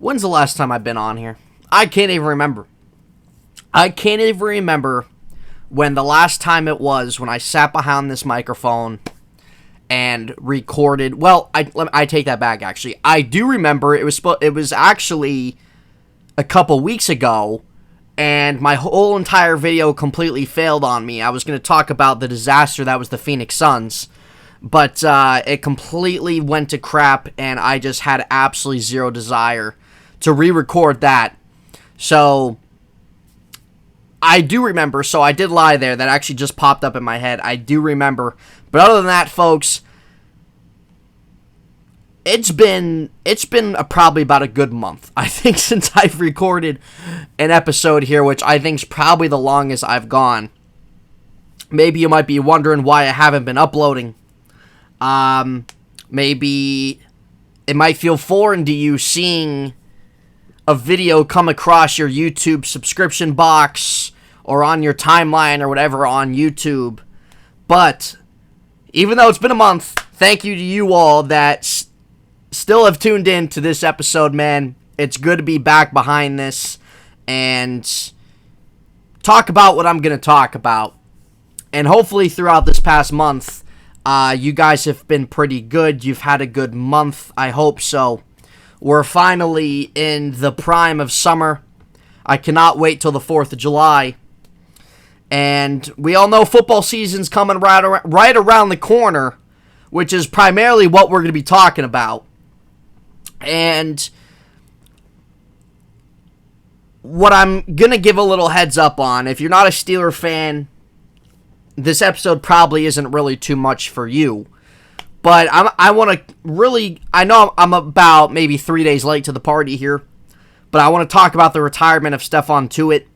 When's the last time I've been on here? I can't even remember. I can't even remember when the last time it was when I sat behind this microphone and recorded. Well, I take that back, actually. I do remember it was actually a couple weeks ago, and my whole entire video completely failed on me. I was going to talk about the disaster that was the Phoenix Suns, but it completely went to crap, and I just had absolutely zero desire to re-record that. So I do remember, so I did lie there. That actually just popped up in my head. I do remember. But other than that, folks, it's been probably about a good month, I think, since I've recorded an episode here, which I think is probably the longest I've gone. Maybe you might be wondering why I haven't been uploading. Maybe it might feel foreign to you seeing a video come across your YouTube subscription box or on your timeline or whatever on YouTube. But even though it's been a month, thank you to you all that still have tuned in to this episode, man. It's good to be back behind this and talk about what I'm going to talk about. And hopefully throughout this past month, you guys have been pretty good. You've had a good month. I hope so. We're finally in the prime of summer. I cannot wait till the 4th of July. And we all know football season's coming right around the corner, which is primarily what we're going to be talking about. And what I'm going to give a little heads up on, if you're not a Steeler fan, this episode probably isn't really too much for you. But I want to really, I know I'm about maybe 3 days late to the party here, but I want to talk about the retirement of Stephon Tuitt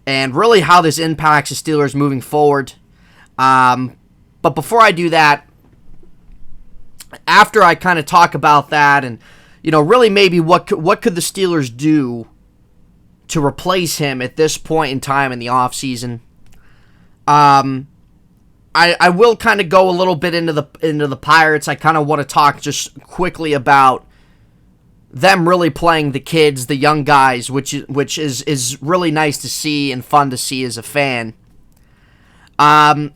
and really how this impacts the Steelers moving forward. But before I do that, after I kind of talk about that and, really maybe what could the Steelers do to replace him at this point in time in the offseason, I will kind of go a little bit into the Pirates. I kind of want to talk just quickly about them really playing the kids, the young guys, which is really nice to see and fun to see as a fan. But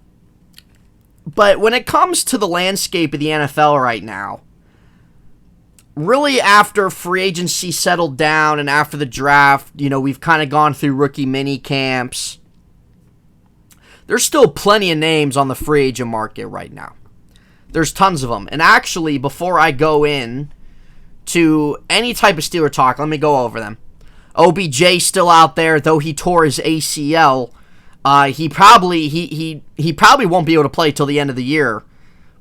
when it comes to the landscape of the NFL right now, really after free agency settled down and after the draft, we've kind of gone through rookie mini camps. There's still plenty of names on the free agent market right now. There's tons of them. And actually, before I go in to any type of Steeler talk, let me go over them. OBJ still out there, though he tore his ACL. He probably won't be able to play till the end of the year.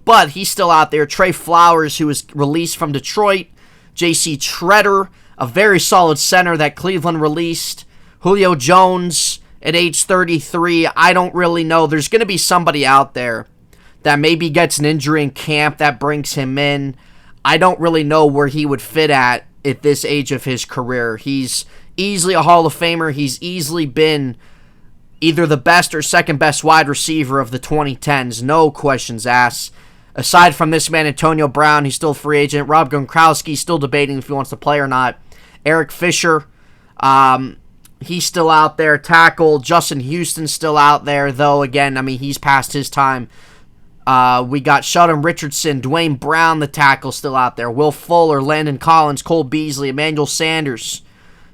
But he's still out there. Trey Flowers, who was released from Detroit. J.C. Treader, a very solid center that Cleveland released. Julio Jones at age 33, I don't really know. There's going to be somebody out there that maybe gets an injury in camp that brings him in. I don't really know where he would fit at this age of his career. He's easily a Hall of Famer. He's easily been either the best or second best wide receiver of the 2010s. No questions asked. Aside from this man, Antonio Brown, he's still a free agent. Rob Gronkowski, still debating if he wants to play or not. Eric Fisher, he's still out there. Tackle, Justin Houston's still out there, though, again, he's past his time. We got Sheldon Richardson, Dwayne Brown, the tackle, still out there. Will Fuller, Landon Collins, Cole Beasley, Emmanuel Sanders,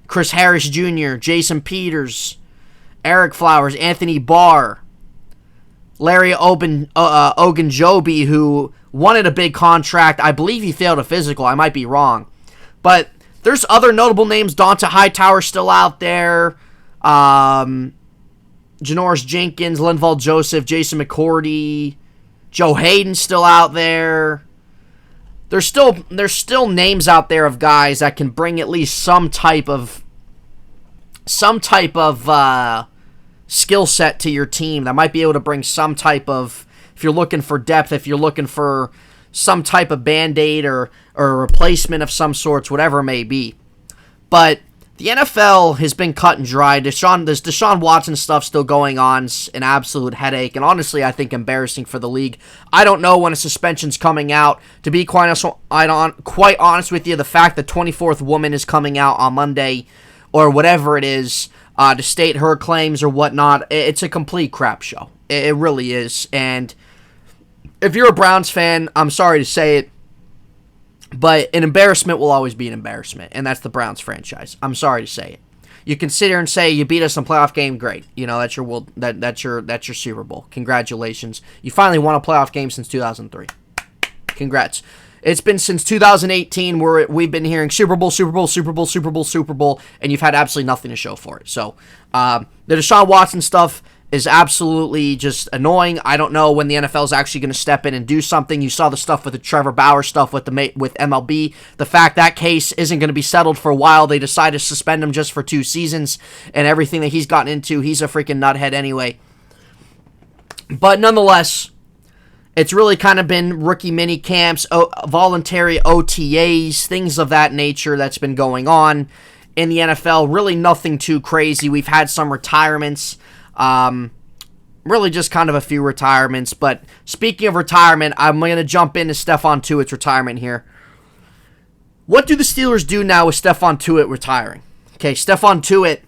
Chris Harris Jr., Jason Peters, Eric Flowers, Anthony Barr, Larry Ogunjobi, who wanted a big contract. I believe he failed a physical. I might be wrong. But there's other notable names. Donta Hightower still out there. Janoris Jenkins, Linval Joseph, Jason McCourty, Joe Hayden still out there. There's still names out there of guys that can bring at least some type of skill set to your team that might be able to bring some type of, if you're looking for depth, if you're looking for some type of Band-Aid or a replacement of some sorts, whatever it may be. But The NFL has been cut and dry. This Deshaun Watson stuff still going on. It's an absolute headache, and honestly, I think embarrassing for the league. I don't know when a suspension's coming out. To be quite honest with you, the fact that 24th woman is coming out on Monday, or whatever it is, to state her claims or whatnot, it's a complete crap show. It really is. And if you're a Browns fan, I'm sorry to say it, but an embarrassment will always be an embarrassment, and that's the Browns franchise. I'm sorry to say it. You can sit here and say you beat us in a playoff game, great. That's your Super Bowl. Congratulations. You finally won a playoff game since 2003. Congrats. It's been since 2018 where we've been hearing Super Bowl, Super Bowl, Super Bowl, Super Bowl, Super Bowl, and you've had absolutely nothing to show for it. So, the Deshaun Watson stuff is absolutely just annoying. I don't know when the NFL is actually going to step in and do something. You saw the stuff with the Trevor Bauer stuff with MLB. The fact that case isn't going to be settled for a while. They decided to suspend him just for 2 seasons, and everything that he's gotten into, he's a freaking nuthead anyway. But nonetheless, it's really kind of been rookie mini camps, voluntary OTAs, things of that nature that's been going on in the NFL. Really nothing too crazy. We've had some retirements. Really just kind of a few retirements. But speaking of retirement, I'm going to jump into Stephon Tuitt's retirement here. What do the Steelers do now with Stephon Tuitt retiring? Okay, Stephon Tuitt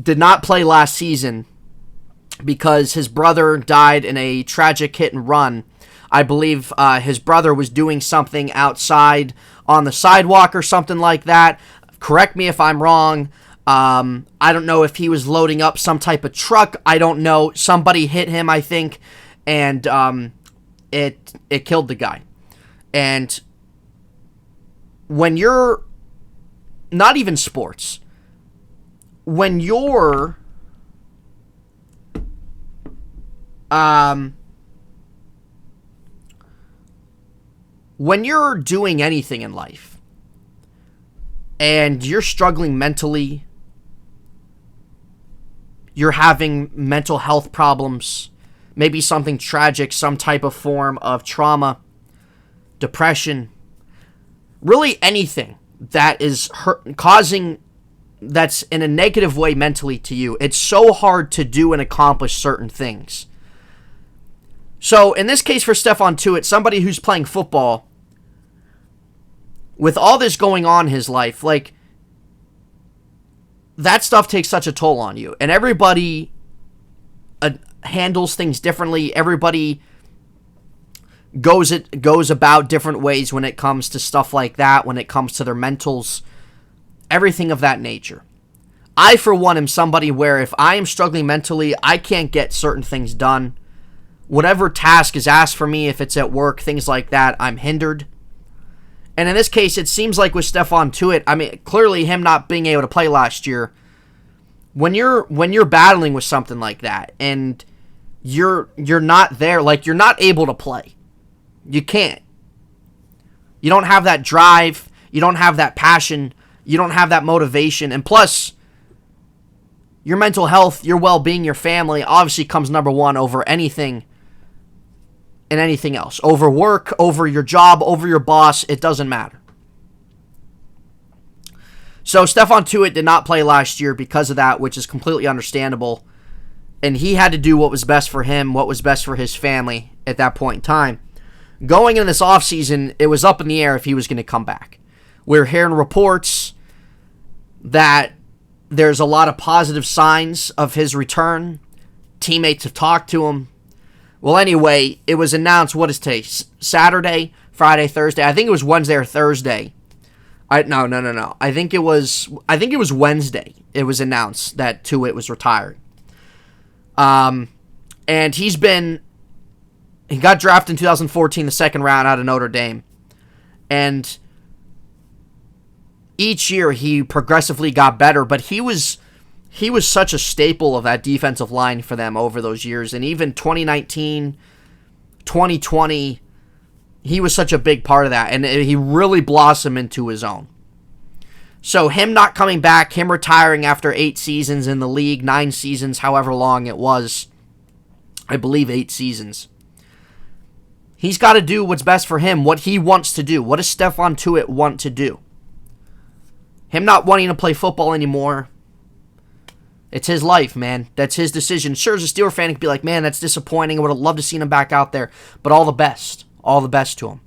did not play last season because his brother died in a tragic hit and run. I believe his brother was doing something outside on the sidewalk or something like that. Correct me if I'm wrong. I don't know if he was loading up some type of truck. I don't know. Somebody hit him, I think, and it killed the guy. And when you're not even sports, when you're doing anything in life and you're struggling mentally, you're having mental health problems, maybe something tragic, some type of form of trauma, depression, really anything that is that's in a negative way mentally to you, it's so hard to do and accomplish certain things. So in this case for Stephon Tuitt, somebody who's playing football, with all this going on in his life, like, that stuff takes such a toll on you. And everybody handles things differently. Everybody goes about different ways when it comes to stuff like that, when it comes to their mentals, everything of that nature. I, for one, am somebody where if I am struggling mentally, I can't get certain things done. Whatever task is asked for me, if it's at work, things like that, I'm hindered. And in this case, it seems like with Stephon Tuitt, I mean, clearly him not being able to play last year, when you're battling with something like that and you're not there, like, you're not able to play. You can't. You don't have that drive, you don't have that passion, you don't have that motivation, and plus your mental health, your well-being, your family obviously comes number one over anything and anything else. Over work, over your job, over your boss, it doesn't matter. So Stephon Tuitt did not play last year because of that, which is completely understandable. And he had to do what was best for him, what was best for his family at that point in time. Going in this offseason, it was up in the air if he was going to come back. We're hearing reports that there's a lot of positive signs of his return. Teammates have talked to him. Well, anyway, it was announced, what is today? Saturday, Friday, Thursday. I think it was Wednesday or Thursday. No. I think it was Wednesday. It was announced that Tuitt was retiring. And he got drafted in 2014, the second round out of Notre Dame. And each year he progressively got better, but he was such a staple of that defensive line for them over those years. And even 2019, 2020, he was such a big part of that. And he really blossomed into his own. So him not coming back, him retiring after 8 seasons in the league, 9 seasons, however long it was, I believe 8 seasons. He's got to do what's best for him, what he wants to do. What does Stephon Tuitt want to do? Him not wanting to play football anymore, it's his life, man. That's his decision. Sure, as a Steeler fan, he could be like, man, that's disappointing. I would have loved to see him back out there. But all the best. All the best to him.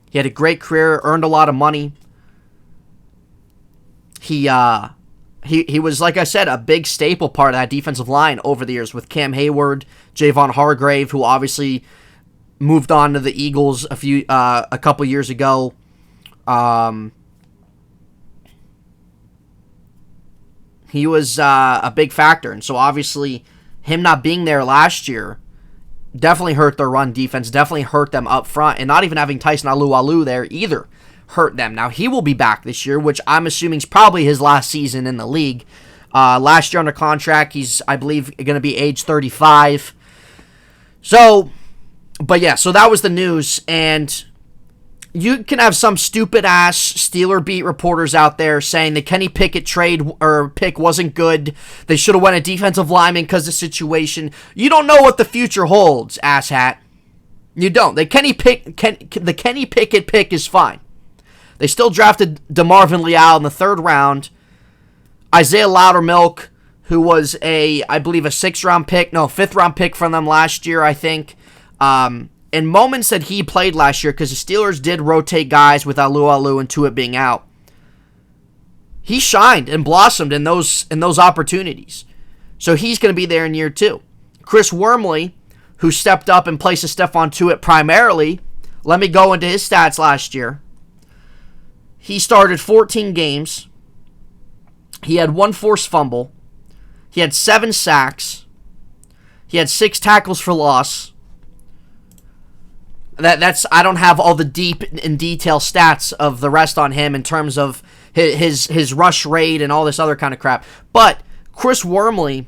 He had a great career, earned a lot of money. He was, like I said, a big staple part of that defensive line over the years with Cam Hayward, Javon Hargrave, who obviously moved on to the Eagles a couple years ago. He was a big factor, and so obviously him not being there last year definitely hurt their run defense, definitely hurt them up front, and not even having Tyson Alualu there either hurt them. Now, he will be back this year, which I'm assuming is probably his last season in the league. Last year under contract, he's, I believe, going to be age 35. So, but yeah, so that was the news, and you can have some stupid-ass Steeler beat reporters out there saying the Kenny Pickett trade or pick wasn't good. They should have went a defensive lineman because of the situation. You don't know what the future holds, asshat. You don't. The Kenny Pickett pick is fine. They still drafted DeMarvin Leal in the 3rd round. Isaiah Loudermilk, who was I believe a 5th round pick from them last year, I think. In moments that he played last year, because the Steelers did rotate guys with Alualu and Tuitt being out, he shined and blossomed in those opportunities. So he's going to be there in year 2. Chris Wormley, who stepped up in place of Stephon Tuitt primarily, let me go into his stats last year. He started 14 games. He had 1 forced fumble. He had 7 sacks. He had 6 tackles for loss. I don't have all the deep and detail stats of the rest on him in terms of his rush rate and all this other kind of crap. But Chris Wormley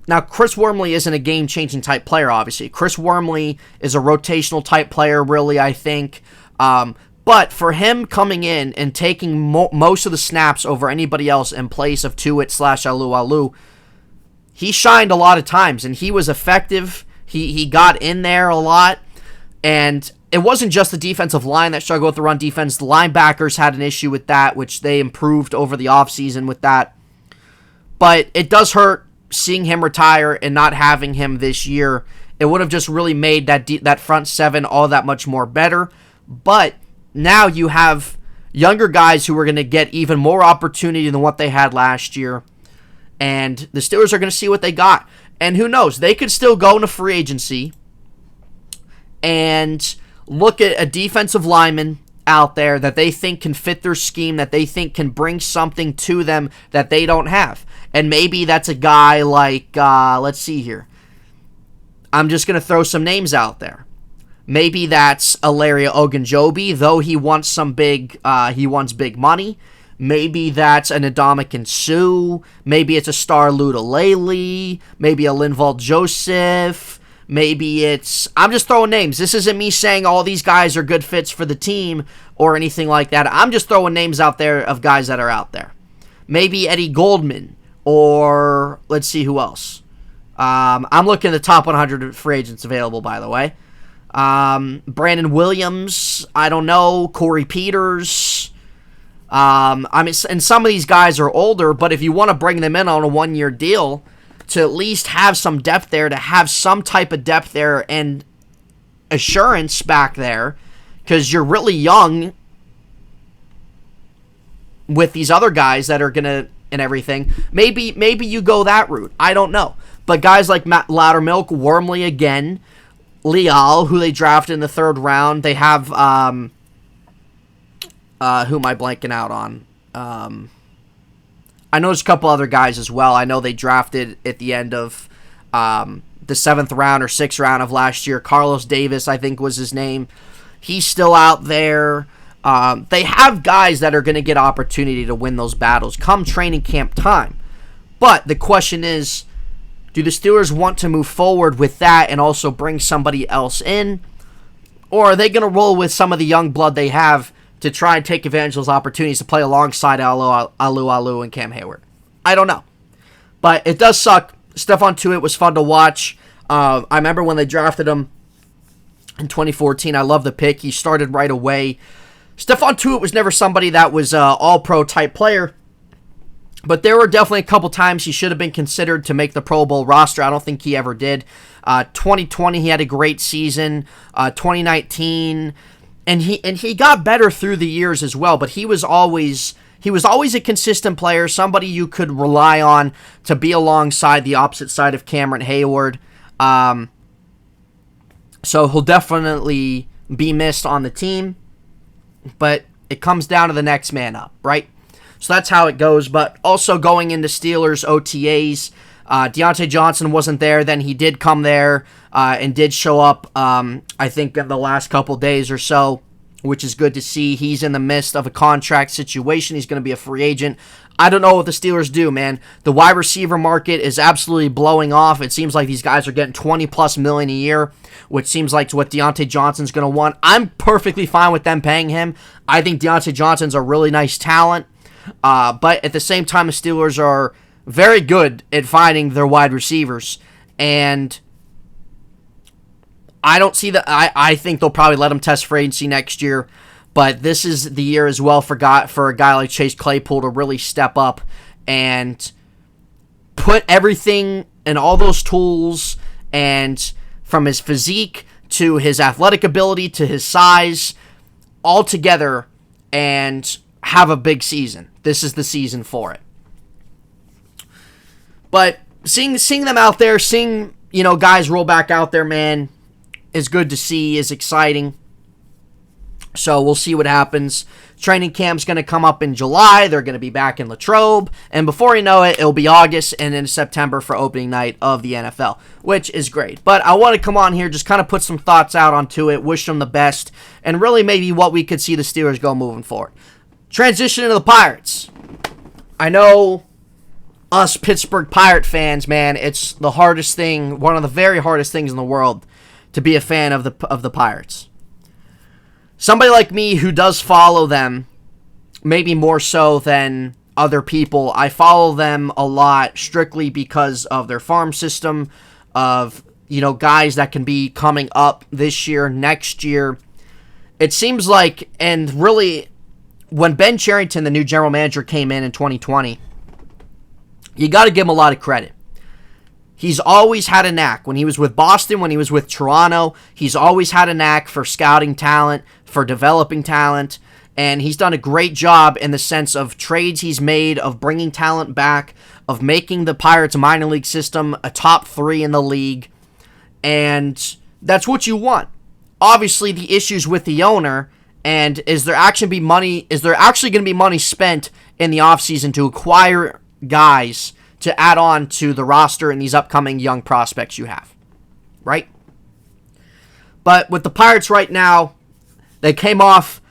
isn't a game-changing type player, obviously. Chris Wormley is a rotational type player, really, I think. But for him coming in and taking most of the snaps over anybody else in place of Tuitt/Alualu, he shined a lot of times, and he was effective. He got in there a lot. And it wasn't just the defensive line that struggled with the run defense. The linebackers had an issue with that, which they improved over the offseason with that. But it does hurt seeing him retire and not having him this year. It would have just really made that front 7 all that much more better. But now you have younger guys who are going to get even more opportunity than what they had last year. And the Steelers are going to see what they got. And who knows? They could still go into free agency and look at a defensive lineman out there that they think can fit their scheme, that they think can bring something to them that they don't have. And maybe that's a guy like, let's see here. I'm just going to throw some names out there. Maybe that's Alaria Ogunjobi, though he wants big money. Maybe that's an Ndamukong Suh. Maybe it's a Star Lutulele. Maybe a Linval Joseph. Maybe I'm just throwing names. This isn't me saying all these guys are good fits for the team or anything like that. I'm just throwing names out there of guys that are out there. Maybe Eddie Goldman, or let's see who else. I'm looking at the top 100 free agents available, by the way. Brandon Williams, I don't know. Corey Peters. And some of these guys are older, but if you want to bring them in on a 1-year deal, to at least have some depth there, to have some type of depth there and assurance back there, because you're really young with these other guys that are going to, and everything. Maybe you go that route. I don't know. But guys like Matt Loudermilk, Wormley again, Leal, who they drafted in the 3rd round. They have, who am I blanking out on? I know there's a couple other guys as well. I know they drafted at the end of the 7th round or 6th round of last year. Carlos Davis, I think was his name. He's still out there. They have guys that are going to get opportunity to win those battles come training camp time. But the question is, do the Steelers want to move forward with that and also bring somebody else in? Or are they going to roll with some of the young blood they have to try and take advantage of those opportunities to play alongside Alualu and Cam Hayward? I don't know. But it does suck. Stephon Tuitt was fun to watch. I remember when they drafted him in 2014. I love the pick. He started right away. Stephon Tuitt was never somebody that was an all-pro type player, but there were definitely a couple times he should have been considered to make the Pro Bowl roster. I don't think he ever did. 2020, he had a great season. 2019, and he got better through the years as well, but he was always a consistent player, somebody you could rely on to be alongside the opposite side of Cameron Hayward. So he'll definitely be missed on the team, but it comes down to the next man up, right? So that's how it goes. But also going into Steelers OTAs, Deontay Johnson wasn't there. Then he did come there and did show up, I think, in the last couple days or so, which is good to see. He's in the midst of a contract situation. He's going to be a free agent. I don't know what the Steelers do, man. The wide receiver market is absolutely blowing off. It seems like these guys are getting $20+ million a year, which seems like what Deontay Johnson's going to want. I'm perfectly fine with them paying him. I think Deontay Johnson's a really nice talent. But at the same time, the Steelers are very good at finding their wide receivers. And I don't see that. I think they'll probably let him test free agency next year. But this is the year as well for a guy like Chase Claypool to really step up and put everything and all those tools, and from his physique to his athletic ability to his size, all together and have a big season. This is the season for it. But seeing them out there, seeing guys roll back out there, man, is good to see, is exciting. So we'll see what happens. Training camp's going to come up in July. They're going to be back in Latrobe. And before you know it, it'll be August and in September for opening night of the NFL, which is great. But I want to come on here, just kind of put some thoughts out onto it, wish them the best, and really maybe what we could see the Steelers go moving forward. Transition to the Pirates. I know us Pittsburgh Pirate fans, man, it's the hardest thing, one of the very hardest things in the world to be a fan of the Pirates. Somebody like me who does follow them, maybe more so than other people, I follow them a lot strictly because of their farm system, of, guys that can be coming up this year, next year. It seems like, and really, when Ben Cherington, the new general manager, came in 2020, you got to give him a lot of credit. He's always had a knack. When he was with Boston, when he was with Toronto, he's always had a knack for scouting talent, for developing talent, and he's done a great job in the sense of trades he's made, of bringing talent back, of making the Pirates minor league system a top 3 in the league, and that's what you want. Obviously, the issues with the owner, and is there actually going to be money spent in the offseason to acquire guys to add on to the roster and these upcoming young prospects you have, right? But with the Pirates right now, they came off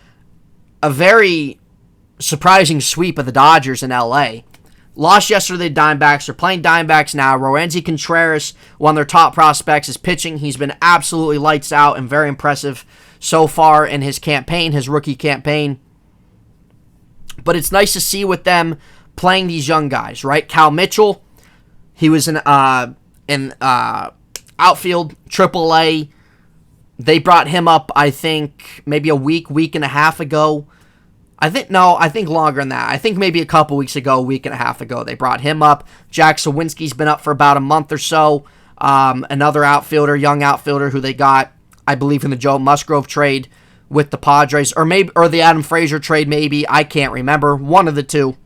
a very surprising sweep of the Dodgers in LA. Lost yesterday to the Diamondbacks. They're playing Diamondbacks now. Roansy Contreras, one of their top prospects, is pitching. He's been absolutely lights out and very impressive so far in his campaign, his rookie campaign. But it's nice to see with them playing these young guys, right? Cal Mitchell, he was in outfield, AAA. They brought him up, I think, maybe a week and a half ago. I think longer than that. I think maybe a couple weeks ago, a week and a half ago, they brought him up. Jack Sawinski's been up for about a month or so. Another outfielder, young outfielder, who they got, I believe, in the Joe Musgrove trade with the Padres, or the Adam Frazier trade, maybe. I can't remember. One of the two.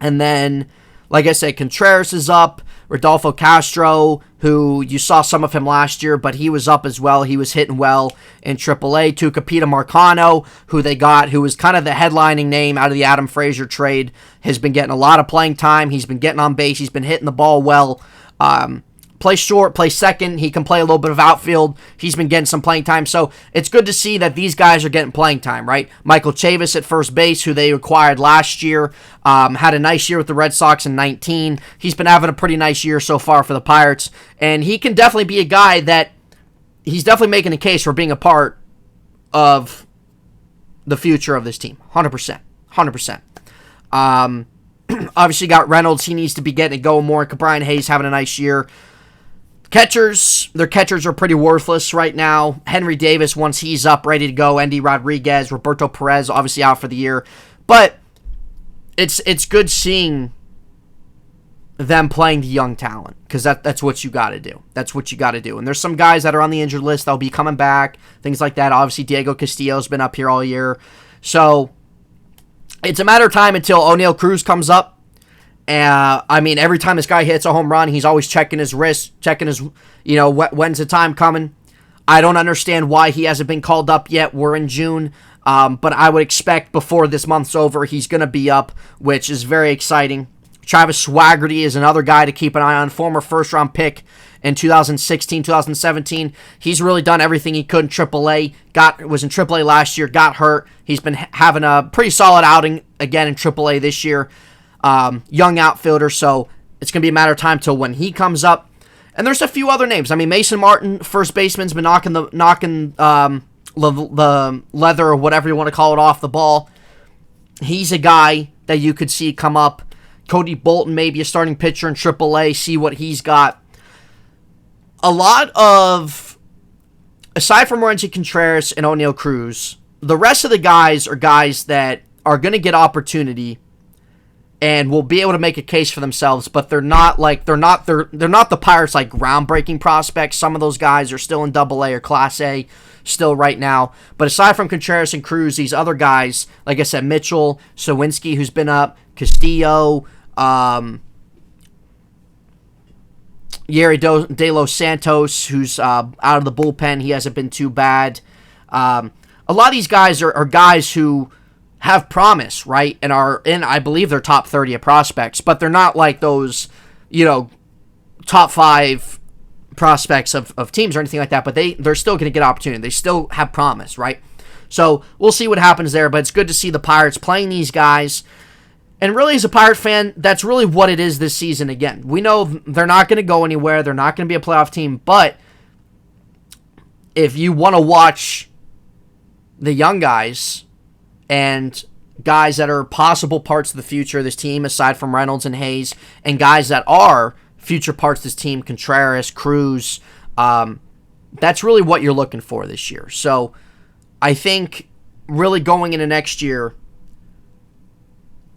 And then, like I said, Contreras is up. Rodolfo Castro, who you saw some of him last year, but he was up as well. He was hitting well in AAA. Tucupita Marcano, who they got, who was kind of the headlining name out of the Adam Frazier trade, has been getting a lot of playing time. He's been getting on base. He's been hitting the ball well. Play short, play second. He can play a little bit of outfield. He's been getting some playing time. So it's good to see that these guys are getting playing time, right? Michael Chavis at first base, who they acquired last year, had a nice year with the Red Sox in 19. He's been having a pretty nice year so far for the Pirates. And he can definitely be a guy that he's definitely making a case for being a part of the future of this team. 100%. 100%. Obviously got Reynolds. He needs to be getting it going more. Brian Hayes having a nice year. Their catchers are pretty worthless right now. Henry Davis, once he's up, ready to go. Endy Rodriguez, Roberto Perez, obviously out for the year. But it's good seeing them playing the young talent, because that's what you got to do. That's what you got to do. And there's some guys that are on the injured list that'll be coming back, things like that. Obviously, Diego Castillo's been up here all year. So it's a matter of time until O'Neal Cruz comes up. I mean, every time this guy hits a home run, he's always checking his wrist, checking his, when's the time coming. I don't understand why he hasn't been called up yet. We're in June. But I would expect before this month's over, he's going to be up, which is very exciting. Travis Swaggerty is another guy to keep an eye on, former first-round pick in 2016, 2017. He's really done everything he could in AAA. Was in AAA last year, got hurt. He's been having a pretty solid outing again in AAA this year. Young outfielder, so it's going to be a matter of time till when he comes up. And there's a few other names. I mean, Mason Martin, first baseman's been knocking the leather or whatever you want to call it off the ball. He's a guy that you could see come up. Cody Bolton, maybe a starting pitcher in AAA, see what he's got. A lot of, aside from Roansy Contreras and O'Neal Cruz, the rest of the guys are guys that are going to get opportunity and will be able to make a case for themselves, but they're not the Pirates like groundbreaking prospects. Some of those guys are still in AA or Class A still right now. But aside from Contreras and Cruz, these other guys, like I said, Mitchell, Sawinski, who's been up, Castillo, Yeri De Los Santos, who's out of the bullpen. He hasn't been too bad. A lot of these guys are guys who have promise, right? And are in, I believe they're top 30 of prospects, but they're not like those, top 5 prospects of teams or anything like that, but they're still going to get opportunity. They still have promise, right? So we'll see what happens there, but it's good to see the Pirates playing these guys. And really, as a Pirate fan, that's really what it is this season again. We know they're not going to go anywhere. They're not going to be a playoff team, but if you want to watch the young guys and guys that are possible parts of the future of this team, aside from Reynolds and Hayes, and guys that are future parts of this team, Contreras, Cruz, that's really what you're looking for this year. So I think really going into next year,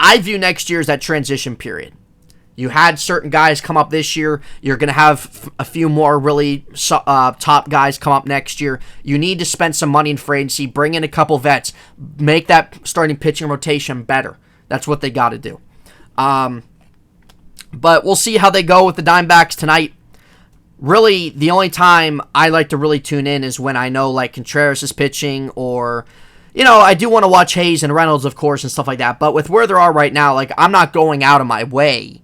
I view next year as that transition period. You had certain guys come up this year. You're going to have a few more really top guys come up next year. You need to spend some money in free agency, bring in a couple vets, make that starting pitching rotation better. That's what they got to do. But we'll see how they go with the Diamondbacks tonight. Really, the only time I like to really tune in is when I know like Contreras is pitching, or I do want to watch Hayes and Reynolds, of course, and stuff like that. But with where they are right now, like, I'm not going out of my way.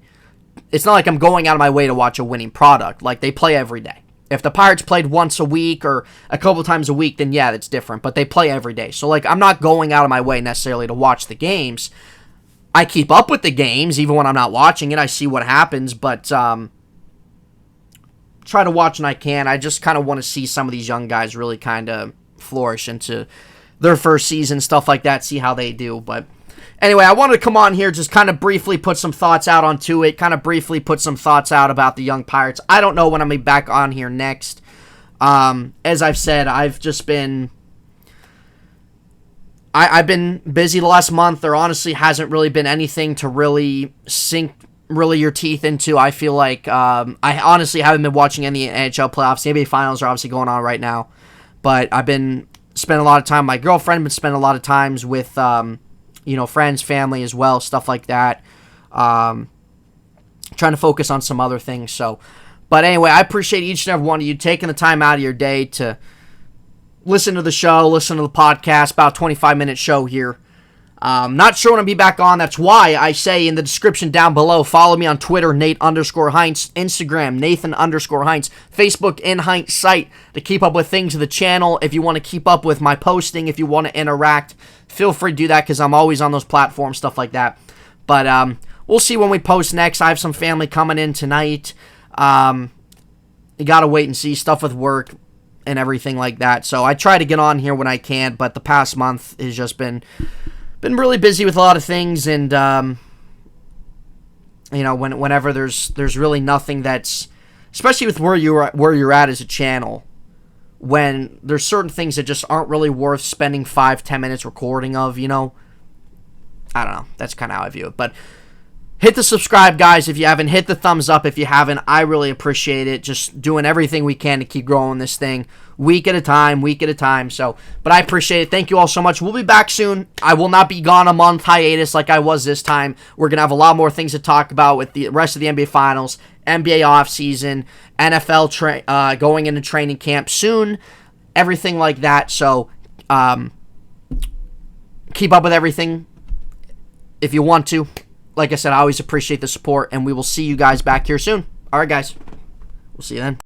It's not like I'm going out of my way to watch a winning product. Like, they play every day. If the Pirates played once a week or a couple times a week, then yeah, that's different. But they play every day. So, like, I'm not going out of my way necessarily to watch the games. I keep up with the games, even when I'm not watching it. I see what happens, but try to watch when I can. I just kind of want to see some of these young guys really kind of flourish into their first season, stuff like that, see how they do. But anyway, I wanted to come on here, just kind of briefly put some thoughts out on Tuitt, kind of briefly put some thoughts out about the young Pirates. I don't know when I'm going to be back on here next. As I've said, I've just been... I've been busy the last month. There honestly hasn't really been anything to really sink really your teeth into. I feel like I honestly haven't been watching any NHL playoffs. The NBA Finals are obviously going on right now. But I've been spending a lot of time. My girlfriend been spending a lot of times with, friends, family as well, stuff like that. Trying to focus on some other things. But anyway, I appreciate each and every one of you taking the time out of your day to listen to the show, listen to the podcast, about a 25-minute show here. Not sure when I'll be back on. That's why I say in the description down below, follow me on Twitter, Nate_Heintz, Instagram, Nathan_Heintz, Facebook, in Heintz site to keep up with things of the channel. If you want to keep up with my posting, if you want to interact, feel free to do that because I'm always on those platforms, stuff like that. But we'll see when we post next. I have some family coming in tonight. You got to wait and see, stuff with work and everything like that. So I try to get on here when I can, but the past month has just been really busy with a lot of things, and whenever there's really nothing that's especially with where you're at as a channel, when there's certain things that just aren't really worth spending 5-10 minutes recording of, you know. I don't know. That's kind of how I view it. But hit the subscribe, guys, if you haven't. Hit the thumbs up if you haven't. I really appreciate it. Just doing everything we can to keep growing this thing week at a time. So, but I appreciate it. Thank you all so much. We'll be back soon. I will not be gone a month hiatus like I was this time. We're going to have a lot more things to talk about with the rest of the NBA Finals, NBA offseason, NFL going into training camp soon, everything like that. So, keep up with everything if you want to. Like I said, I always appreciate the support, and we will see you guys back here soon. All right, guys. We'll see you then.